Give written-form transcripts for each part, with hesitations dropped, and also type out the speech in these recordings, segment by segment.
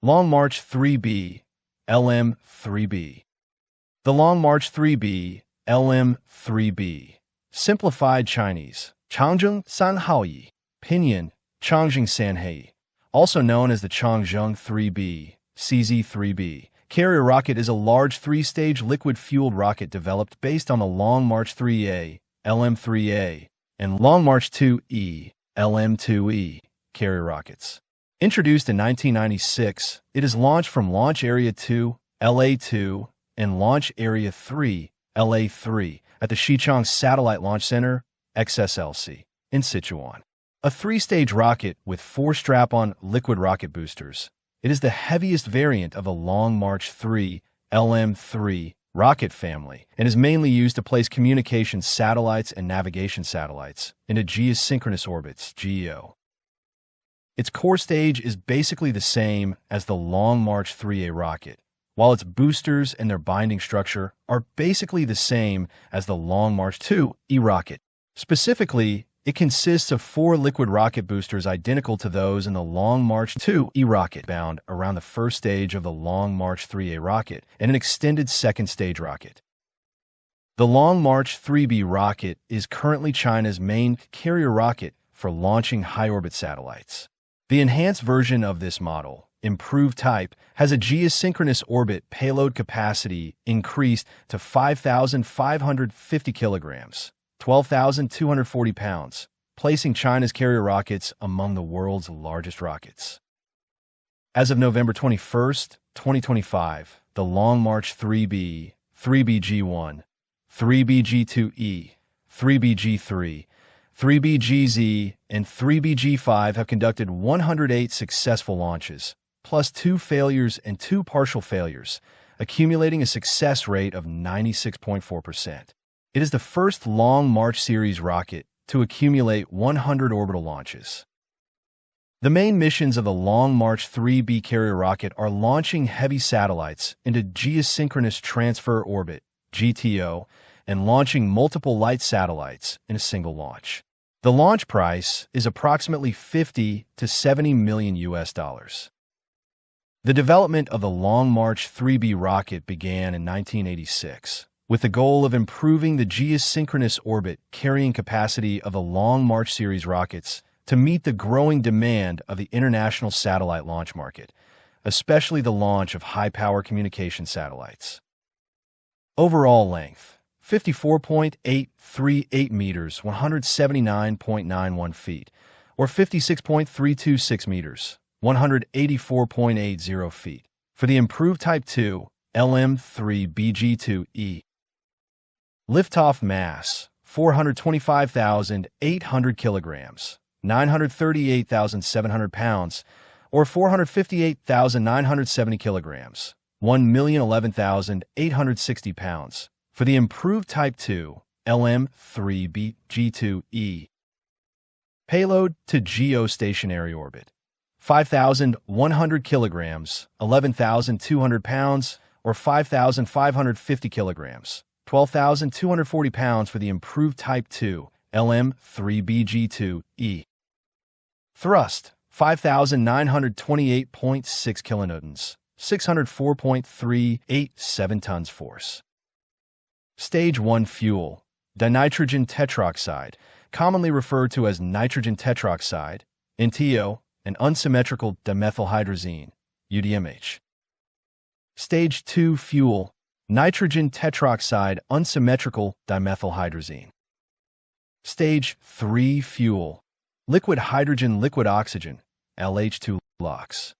Long March 3B, LM-3B. The Long March 3B, LM-3B. Simplified Chinese, Changzhēng sānhàoyǐ, pinyin, Chángzhēng sānhàoyǐ. Also known as the Changzhēng 3B, CZ-3B. Carrier rocket is a large three-stage liquid-fueled rocket developed based on the Long March 3A, LM-3A, and Long March 2E, LM-2E, carrier rockets. Introduced in 1996, it is launched from Launch Area 2, LA-2, and Launch Area 3, LA-3, at the Xichang Satellite Launch Center, XSLC, in Sichuan. A three-stage rocket with 4 strap-on liquid rocket boosters, it is the heaviest variant of the Long March 3, LM-3, rocket family and is mainly used to place communications satellites and navigation satellites into geosynchronous orbits, GEO. Its core stage is basically the same as the Long March 3A rocket, while its boosters and their binding structure are basically the same as the Long March 2E rocket. Specifically, it consists of 4 liquid rocket boosters identical to those in the Long March 2E rocket bound around the first stage of the Long March 3A rocket and an extended second stage rocket. The Long March 3B rocket is currently China's main carrier rocket for launching high-orbit satellites. The enhanced version of this model, improved type, has a geosynchronous orbit payload capacity increased to 5,550 kilograms, 12,240 pounds, placing China's carrier rockets among the world's largest rockets. As of November 21, 2025, the Long March 3B, 3BG1, 3BG2E, 3BG3, 3BGZ, and 3BG5 have conducted 108 successful launches, plus 2 failures and 2 partial failures, accumulating a success rate of 96.4%. It is the first Long March series rocket to accumulate 100 orbital launches. The main missions of the Long March 3B carrier rocket are launching heavy satellites into geosynchronous transfer orbit, GTO, and launching multiple light satellites in a single launch. The launch price is approximately $50 to $70 million. The development of the Long March 3B rocket began in 1986, with the goal of improving the geosynchronous orbit carrying capacity of the Long March series rockets to meet the growing demand of the international satellite launch market, especially the launch of high-power communication satellites. Overall length: 54.838 meters, 179.91 feet, or 56.326 meters, 184.80 feet, for the improved Type 2 LM-3BG2E. Liftoff mass: 425,800 kilograms, 938,700 pounds, or 458,970 kilograms, 1,011,860 pounds, for the improved Type 2 LM-3BG2E. Payload to geostationary orbit: 5,100 kilograms, 11,200 pounds, or 5,550 kilograms, 12,240 pounds, for the improved Type 2 LM-3BG2E. Thrust: 5,928.6 kilonewtons, 604.387 tons force. Stage 1 fuel: dinitrogen tetroxide, commonly referred to as nitrogen tetroxide, NTO, and unsymmetrical dimethylhydrazine, UDMH. Stage 2 fuel: nitrogen tetroxide unsymmetrical dimethylhydrazine. Stage 3 fuel: liquid hydrogen liquid oxygen, LH2 LOX.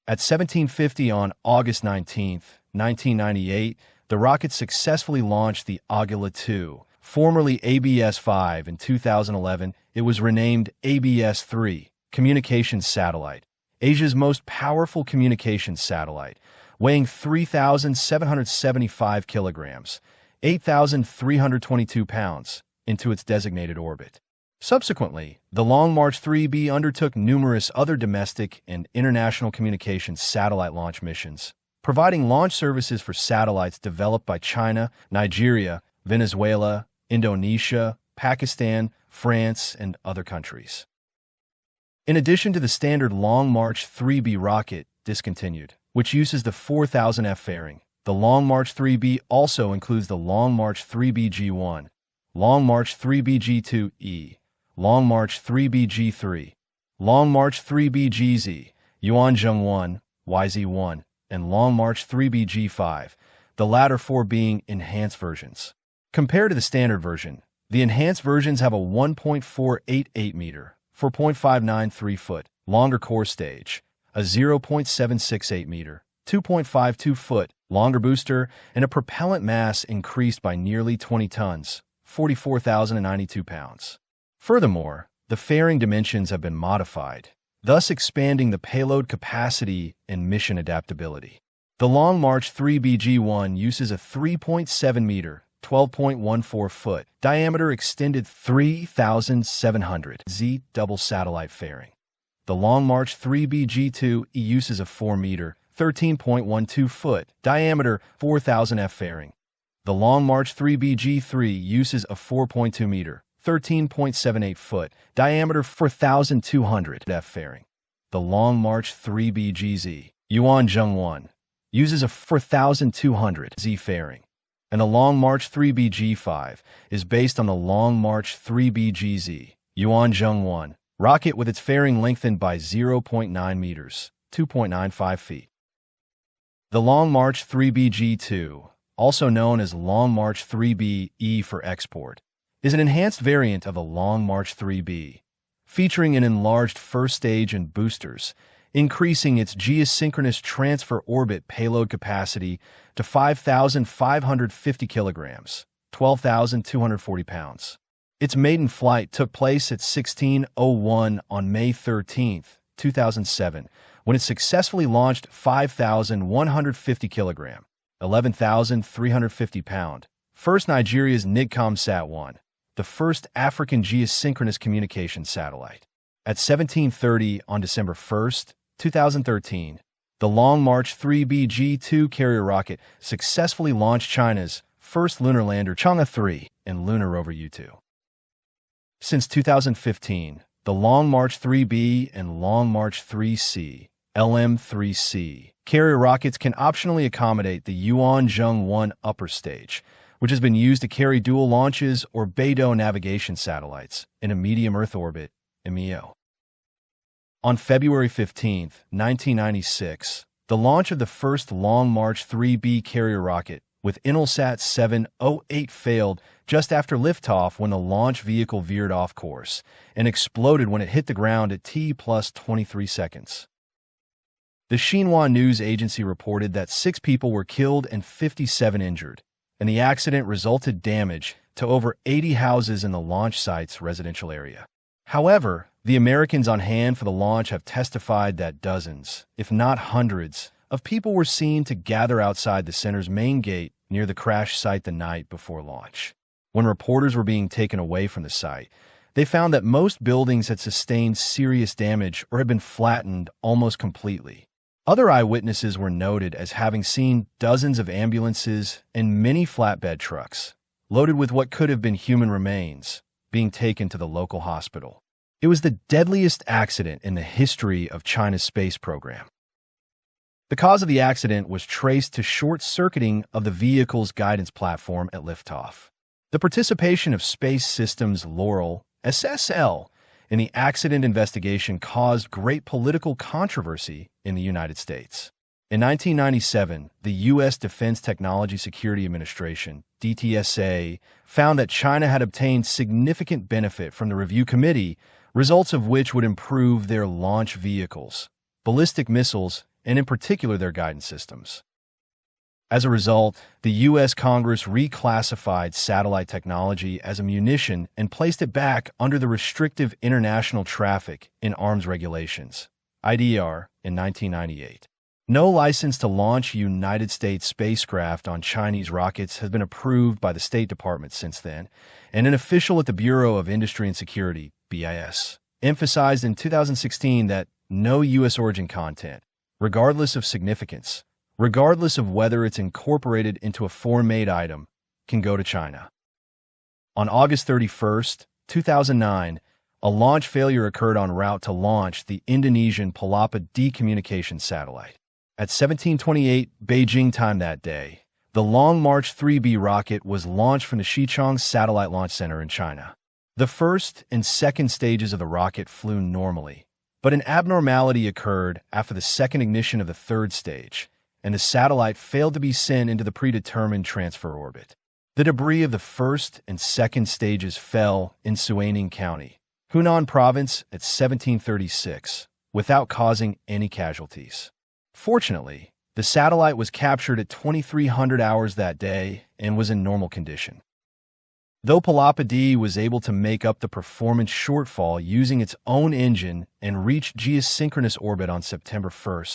At 1750 on August 19, 1998, the rocket successfully launched the Agula-2, formerly ABS-5. In 2011, it was renamed ABS-3, Communications Satellite, Asia's most powerful communications satellite, weighing 3,775 kilograms, 8,322 pounds, into its designated orbit. Subsequently, the Long March 3B undertook numerous other domestic and international communications satellite launch missions, providing launch services for satellites developed by China, Nigeria, Venezuela, Indonesia, Pakistan, France, and other countries. In addition to the standard Long March 3B rocket, discontinued, which uses the 4000F fairing, the Long March 3B also includes the Long March 3B G1, Long March 3B G2E, Long March 3B G3, Long March 3B GZ, Yuanzheng 1, YZ1, and Long March 3B G5, the latter four being enhanced versions. Compared to the standard version, the enhanced versions have a 1.488 meter, 4.593 foot, longer core stage, a 0.768 meter, 2.52 foot, longer booster, and a propellant mass increased by nearly 20 tons, 44,092 pounds. Furthermore, the fairing dimensions have been modified, thus expanding the payload capacity and mission adaptability. The Long March 3B G1 uses a 3.7 meter, 12.14 foot, diameter extended 3,700 Z double satellite fairing. The Long March 3B G2 uses a 4 meter, 13.12 foot, diameter 4,000 F fairing. The Long March 3B G3 uses a 4.2 meter, 13.78 foot, diameter 4,200 F fairing. The Long March 3B GZ, Yuanzheng 1, uses a 4,200 Z fairing. And the Long March 3B G5 is based on the Long March 3B GZ, Yuanzheng 1, rocket with its fairing lengthened by 0.9 meters, 2.95 feet. The Long March 3B G2, also known as Long March 3B E for export, is an enhanced variant of the Long March 3B, featuring an enlarged first stage and boosters, increasing its geosynchronous transfer orbit payload capacity to 5,550 kilograms, 12,240 pounds. Its maiden flight took place at 16:01 on May 13, 2007, when it successfully launched 5,150 kilogram, 11,350 pound, first Nigeria's NIGCOMSAT-1, the first African geosynchronous communication satellite. At 17:30 on December 1, 2013, the Long March 3B G2 carrier rocket successfully launched China's first lunar lander Chang'e 3 and lunar rover U2. Since 2015, the Long March 3B and Long March 3C, LM-3C, carrier rockets can optionally accommodate the Yuanzheng 1 upper stage, which has been used to carry dual launches or Beidou navigation satellites in a medium Earth orbit, MEO. On February 15, 1996, the launch of the first Long March 3B carrier rocket with Intelsat 708 failed just after liftoff when the launch vehicle veered off course and exploded when it hit the ground at T+23 seconds. The Xinhua news agency reported that 6 people were killed and 57 injured, and the accident resulted damage to over 80 houses in the launch site's residential area. However, the Americans on hand for the launch have testified that dozens, if not hundreds, of people were seen to gather outside the center's main gate near the crash site the night before launch. When reporters were being taken away from the site, they found that most buildings had sustained serious damage or had been flattened almost completely. Other eyewitnesses were noted as having seen dozens of ambulances and many flatbed trucks, loaded with what could have been human remains, being taken to the local hospital. It was the deadliest accident in the history of China's space program. The cause of the accident was traced to short-circuiting of the vehicle's guidance platform at liftoff. The participation of Space Systems Loral, SSL, in the accident investigation caused great political controversy in the United States. In 1997, the U.S. Defense Technology Security Administration, DTSA, found that China had obtained significant benefit from the review committee, results of which would improve their launch vehicles, ballistic missiles, and in particular their guidance systems. As a result, the U.S. Congress reclassified satellite technology as a munition and placed it back under the Restrictive International Traffic in Arms Regulations, IDR, in 1998. No license to launch United States spacecraft on Chinese rockets has been approved by the State Department since then, and an official at the Bureau of Industry and Security, BIS, emphasized in 2016 that no U.S. origin content, regardless of significance, regardless of whether it's incorporated into a foreign-made item, can go to China. On August 31, 2009, a launch failure occurred en route to launch the Indonesian Palapa D communications satellite. At 17:28 Beijing time that day, the Long March 3B rocket was launched from the Xichang Satellite Launch Center in China. The first and second stages of the rocket flew normally, but an abnormality occurred after the second ignition of the third stage, and the satellite failed to be sent into the predetermined transfer orbit. The debris of the first and second stages fell in Suining County, Hunan Province at 1736, without causing any casualties. Fortunately, the satellite was captured at 2300 hours that day and was in normal condition. Though Palapa D was able to make up the performance shortfall using its own engine and reach geosynchronous orbit on September 1,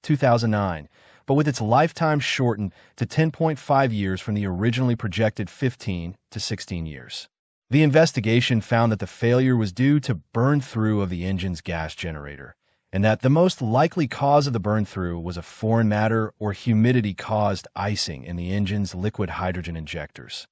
2009, but with its lifetime shortened to 10.5 years from the originally projected 15 to 16 years. The investigation found that the failure was due to burn-through of the engine's gas generator, and that the most likely cause of the burn-through was a foreign matter or humidity-caused icing in the engine's liquid hydrogen injectors.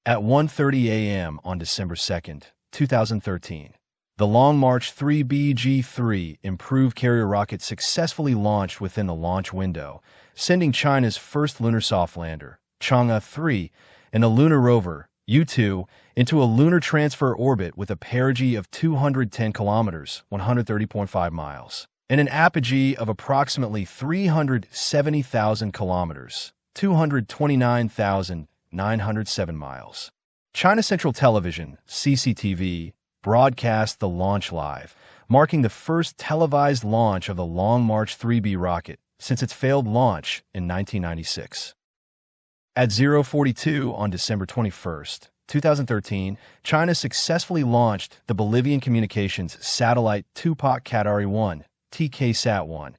At 1:30 a.m. on December 2, 2013, the Long March 3B G3 improved carrier rocket successfully launched within the launch window, sending China's first lunar soft lander, Chang'e 3, and a lunar rover, U-2, into a lunar transfer orbit with a perigee of 210 kilometers, 130.5 miles, and an apogee of approximately 370,000 kilometers, 229,907 miles. China Central Television, CCTV, broadcast the launch live, marking the first televised launch of the Long March 3B rocket since its failed launch in 1996. At 0:42 on December 21, 2013, China successfully launched the Bolivian communications satellite Tupac Katari 1, TKSat-1,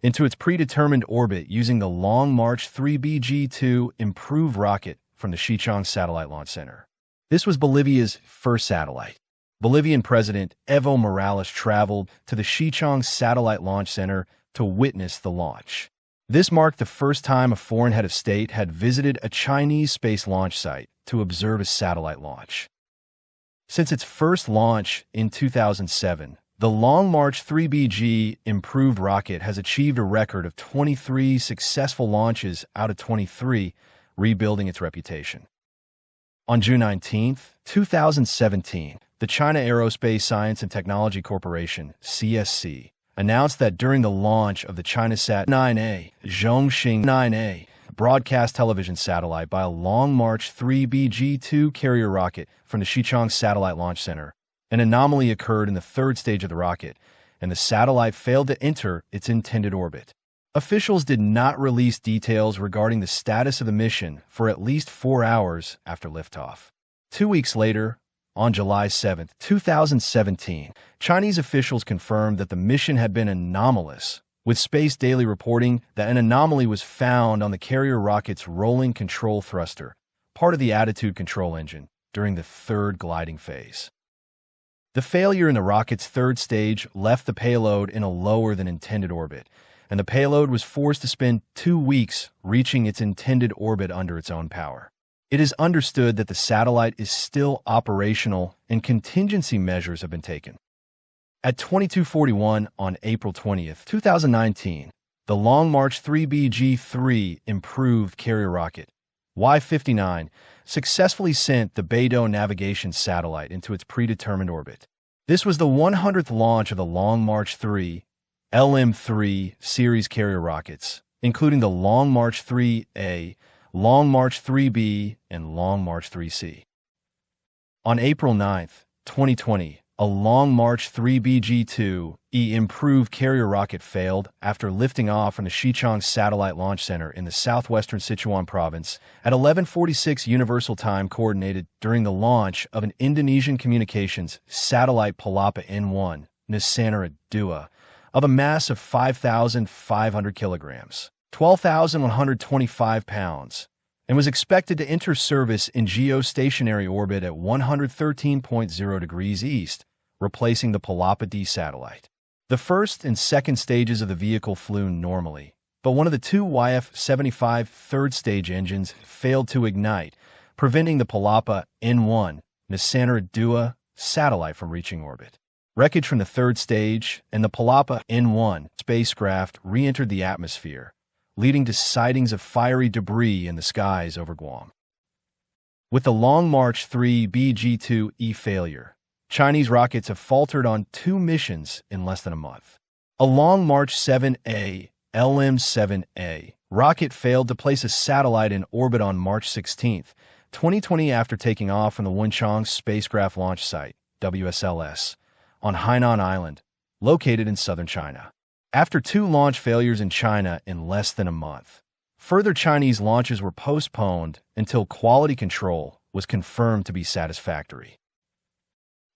into its predetermined orbit using the Long March 3B G2 improved rocket from the Xichang Satellite Launch Center. This was Bolivia's first satellite. Bolivian President Evo Morales traveled to the Xichang Satellite Launch Center to witness the launch. This marked the first time a foreign head of state had visited a Chinese space launch site to observe a satellite launch. Since its first launch in 2007, the Long March 3BG improved rocket has achieved a record of 23 successful launches out of 23, rebuilding its reputation. On June 19, 2017, the China Aerospace Science and Technology Corporation, CSC, announced that during the launch of the ChinaSat 9A, Zhongxing 9A, broadcast television satellite by a Long March 3BG2 carrier rocket from the Xichang Satellite Launch Center, an anomaly occurred in the third stage of the rocket, and the satellite failed to enter its intended orbit. Officials did not release details regarding the status of the mission for at least 4 hours after liftoff. 2 weeks later, on July 7, 2017, Chinese officials confirmed that the mission had been anomalous, with Space Daily reporting that an anomaly was found on the carrier rocket's rolling control thruster, part of the attitude control engine, during the third gliding phase. The failure in the rocket's third stage left the payload in a lower than intended orbit, and the payload was forced to spend 2 weeks reaching its intended orbit under its own power. It is understood that the satellite is still operational and contingency measures have been taken. At 22:41 on April 20, 2019, the Long March 3BG3 improved carrier rocket, Y-59, successfully sent the Beidou navigation satellite into its predetermined orbit. This was the 100th launch of the Long March 3, LM-3 series carrier rockets, including the Long March 3A, Long March 3B, and Long March 3C. On April 9, 2020, a Long March 3BG2E improved carrier rocket failed after lifting off from the Xichang Satellite Launch Center in the southwestern Sichuan province at 11:46 Universal Time coordinated during the launch of an Indonesian communications satellite Palapa N1, Nusantara II, of a mass of 5,500 kilograms, 12,125 pounds, and was expected to enter service in geostationary orbit at 113.0 degrees east, replacing the Palapa D satellite. The first and second stages of the vehicle flew normally, but one of the two YF-75 third-stage engines failed to ignite, preventing the Palapa N1, Nusantara II, satellite from reaching orbit. Wreckage from the third stage and the Palapa N1 spacecraft re-entered the atmosphere, leading to sightings of fiery debris in the skies over Guam. With the Long March 3B G2E failure, Chinese rockets have faltered on 2 missions in less than a month. A Long March 7A, LM-7A, rocket failed to place a satellite in orbit on March 16, 2020 after taking off from the Wenchang Spacecraft Launch Site, WSLS, on Hainan Island, located in southern China. After 2 launch failures in China in less than a month, further Chinese launches were postponed until quality control was confirmed to be satisfactory.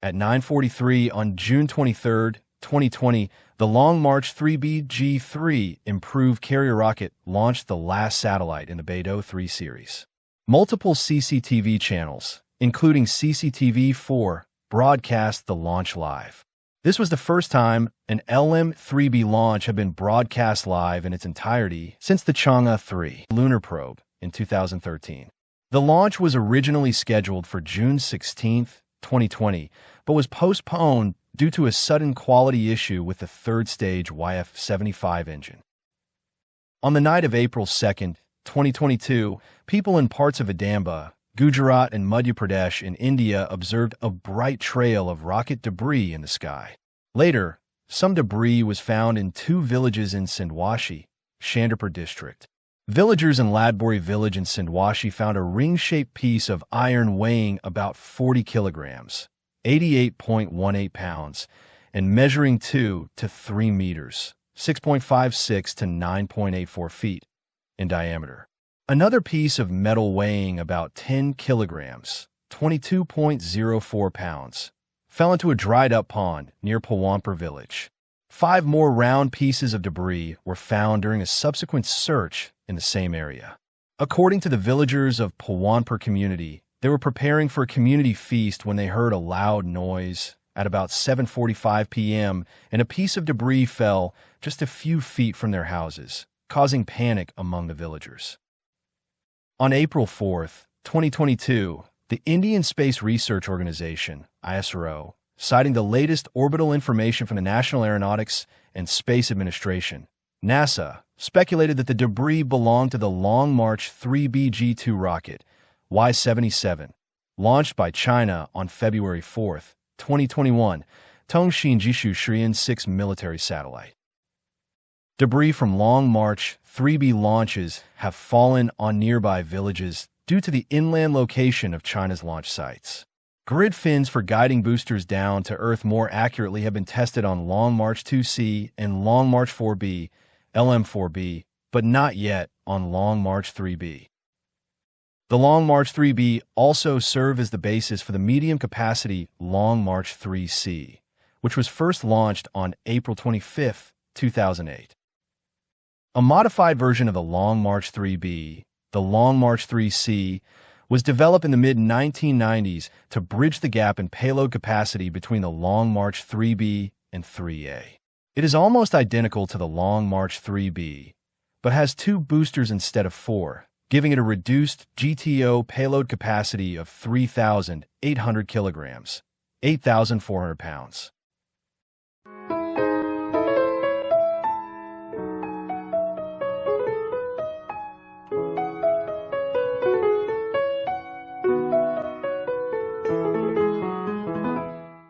At 9:43 on June 23, 2020, the Long March 3B G3 improved carrier rocket launched the last satellite in the Beidou 3 series. Multiple CCTV channels, including CCTV4, broadcast the launch live. This was the first time an LM-3B launch had been broadcast live in its entirety since the Chang'e 3 lunar probe in 2013. The launch was originally scheduled for June 16, 2020, but was postponed due to a sudden quality issue with the third stage YF-75 engine. On the night of April 2, 2022, people in parts of Adamba, Gujarat, and Madhya Pradesh in India observed a bright trail of rocket debris in the sky. Later, some debris was found in 2 villages in Sindhwashi, Chandrapur district. Villagers in Ladbori village in Sindhwashi found a ring-shaped piece of iron weighing about 40 kilograms, 88.18 pounds, and measuring 2 to 3 meters, 6.56 to 9.84 feet, in diameter. Another piece of metal weighing about 10 kilograms, 22.04 pounds, fell into a dried-up pond near Pawanpur village. 5 more round pieces of debris were found during a subsequent search in the same area. According to the villagers of Pawanpur community, they were preparing for a community feast when they heard a loud noise at about 7:45 p.m. and a piece of debris fell just a few feet from their houses, causing panic among the villagers. On April 4, 2022, the Indian Space Research Organization, ISRO, citing the latest orbital information from the National Aeronautics and Space Administration, NASA, speculated that the debris belonged to the Long March 3B G2 rocket, Y-77, launched by China on February 4, 2021, Tongxin Jishu Shrian 6 military satellite. Debris from Long March 3B launches have fallen on nearby villages due to the inland location of China's launch sites. Grid fins for guiding boosters down to Earth more accurately have been tested on Long March 2C and Long March 4B, LM-4B, but not yet on Long March 3B. The Long March 3B also serve as the basis for the medium-capacity Long March 3C, which was first launched on April 25, 2008. A modified version of the Long March 3B, the Long March 3C, was developed in the mid-1990s to bridge the gap in payload capacity between the Long March 3B and 3A. It is almost identical to the Long March 3B, but has 2 boosters instead of 4, giving it a reduced GTO payload capacity of 3,800 kilograms, 8,400 pounds.